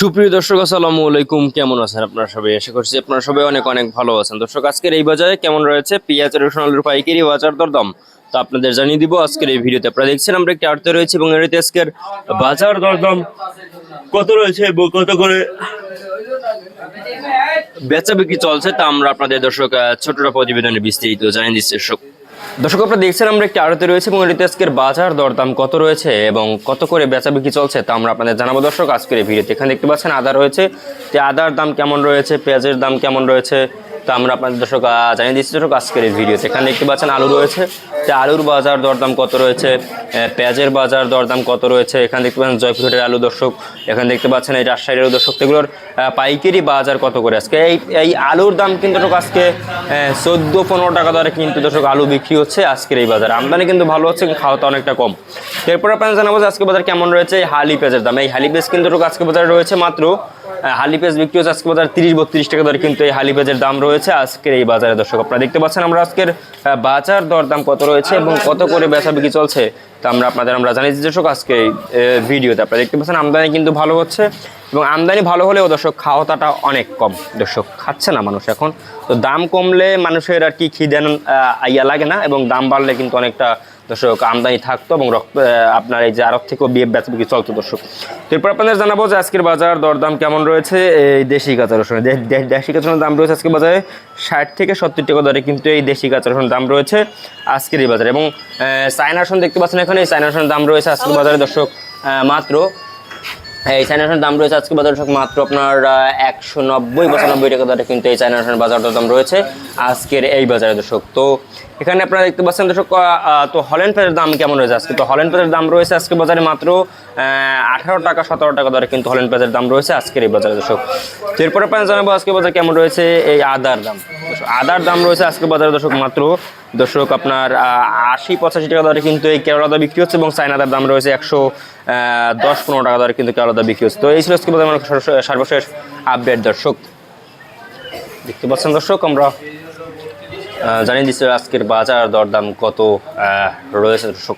সুপ্রিয় দর্শক আসসালামু আলাইকুম, কেমন আছেন আপনারা সবাই? আশা করছি আপনারা সবাই অনেক অনেক ভালো আছেন। দর্শক, আজকের এই বাজারে কেমন রয়েছে পেঁয়াজ রসুন আলুর পাইকারি বাজার দরদাম তো আপনাদের জানিয়ে দিব আজকের এই ভিডিওতে। আপনারা দেখছেন আমরা একটি আড়তে রয়েছে এবং এর আজকের বাজার দরদাম কত রয়েছে এবং কত করে বেচা বিক্রি চলছে তা আমরা আপনাদের দর্শক ছোটটা প্রতিবেদনে বিস্তারিত জানিয়ে দিচ্ছি। দর্শক আপনারা দেখছেন আমরা একটি আড়তে রয়েছে এবং এটিতে আজকের বাজার দরদাম কত রয়েছে এবং কত করে বেচা বিক্রি চলছে তা আমরা আপনাদের জানাবো। দর্শক, আজকের এই ভিডিওতে এখানে দেখতে পাচ্ছেন আদা রয়েছে, তো আদার দাম কেমন রয়েছে, পেঁয়াজের দাম কেমন রয়েছে তা আমরা আপনাদের দর্শক জানিয়ে দিচ্ছি। দর্শক, আজকের এই ভিডিওতে এখানে দেখতে পাচ্ছেন আলু রয়েছে, তো আলুর বাজার দরদাম কত রয়েছে, পেঁয়াজের বাজার দরদাম কত রয়েছে। এখানে দেখতে পাচ্ছেন জয়পুরহাটের আলু দর্শক, এখানে দেখতে পাচ্ছেন এই রাজশাহীর আলু দর্শক, এগুলোর পাইকারি বাজার কত করে আজকে। এই আলুর দাম কিন্তু দর্শক আজকে 14-15 টাকা দরে কিন্তু দর্শক আলু বিক্রি হচ্ছে আজকের এই বাজারে। আমদানি কিন্তু ভালো হচ্ছে, খাওয়াটা অনেকটা কম। এরপর আপনারা জানাবো যে আজকে বাজার কেমন রয়েছে হালি পেঁয়াজের দাম। এই হালি পেঁয়াজ কিন্তু দর্শক আজকে বাজারে রয়েছে মাত্র হালি পেঁয়াজ বিক্রি হচ্ছে আজকে বাজার 30-32 টাকা দরে কিন্তু এই হালি পেঁয়াজের দাম রয়েছে আজকের এই বাজারে। দর্শক আপনারা দেখতে পাচ্ছেন আমরা আজকের বাজার দরদাম কত রয়েছে এবং কত করে বেচা বিক্রি চলছে তা আমরা জানিয়ে দিচ্ছি। দর্শক, আজকে এই ভিডিওতে আপনারা দেখতে পাচ্ছেন আমদানি কিন্তু ভালো হচ্ছে এবং আমদানি ভালো হলেও দর্শক খাওয়াটা অনেক কম। দর্শক, খাচ্ছে না মানুষ এখন, তো দাম কমলে মানুষের আর কি খিদেন ইয়া লাগে না এবং দাম বাড়লে কিন্তু অনেকটা দর্শক আমদানি থাকতো এবং আপনার এই যে আরব থেকেও বেচা বিক্রি চলতো। দর্শক, এরপর আপনাদের জানাবো যে আজকের বাজার দরদাম কেমন রয়েছে এই দেশি কাঁচা রসুনের। দেশি কাঁচা রসুনের দাম রয়েছে আজকের বাজারে 60-70 টাকা দরে কিন্তু এই দেশি কাঁচা রসুনের দাম রয়েছে আজকের এই বাজারে। এবং চায়না রসুন দেখতে পাচ্ছেন এখানে, এই চায়না রসুনের দাম রয়েছে আজকের বাজারে দর্শক মাত্র এই চায়না রসুনের দাম রয়েছে আজকে বাজার দর্শক মাত্র আপনার 190-95 টাকা দরে কিন্তু এই চায়না রসুনের বাজার দাম রয়েছে আজকের এই বাজারে। দর্শক, তো এখানে আপনারা দেখতে পাচ্ছেন দর্শক, তো হল্যান্ড পেঁয়াজের দাম কেমন রয়েছে আজকে। তো হল্যান্ড পেঁয়াজের দাম রয়েছে আজকে বাজারে মাত্র 18-17 টাকা দরে কিন্তু হল্যান্ড পেঁয়াজের দাম রয়েছে আজকের এই বাজারে। দর্শক, তো এরপর আপনারা জানাবো আজকে বাজার কেমন রয়েছে এই আদার দাম। আদার দাম রয়েছে আজকে বাজারে দর্শক মাত্র দর্শক আপনার 80-85 টাকা দরে কিন্তু এই কেরল আদা বিক্রি হচ্ছে এবং চায়নাদার দাম রয়েছে 110-15 টাকা দরে কিন্তু কেরল আদা বিক্রি হচ্ছে। তো এই ছিল আজকে বাজার সর্বশেষ আপডেট। দর্শক দেখতে পাচ্ছেন দর্শক, আমরা জানিয়ে দিচ্ছি আজকের বাজার দরদাম কত রয়েছে দর্শক।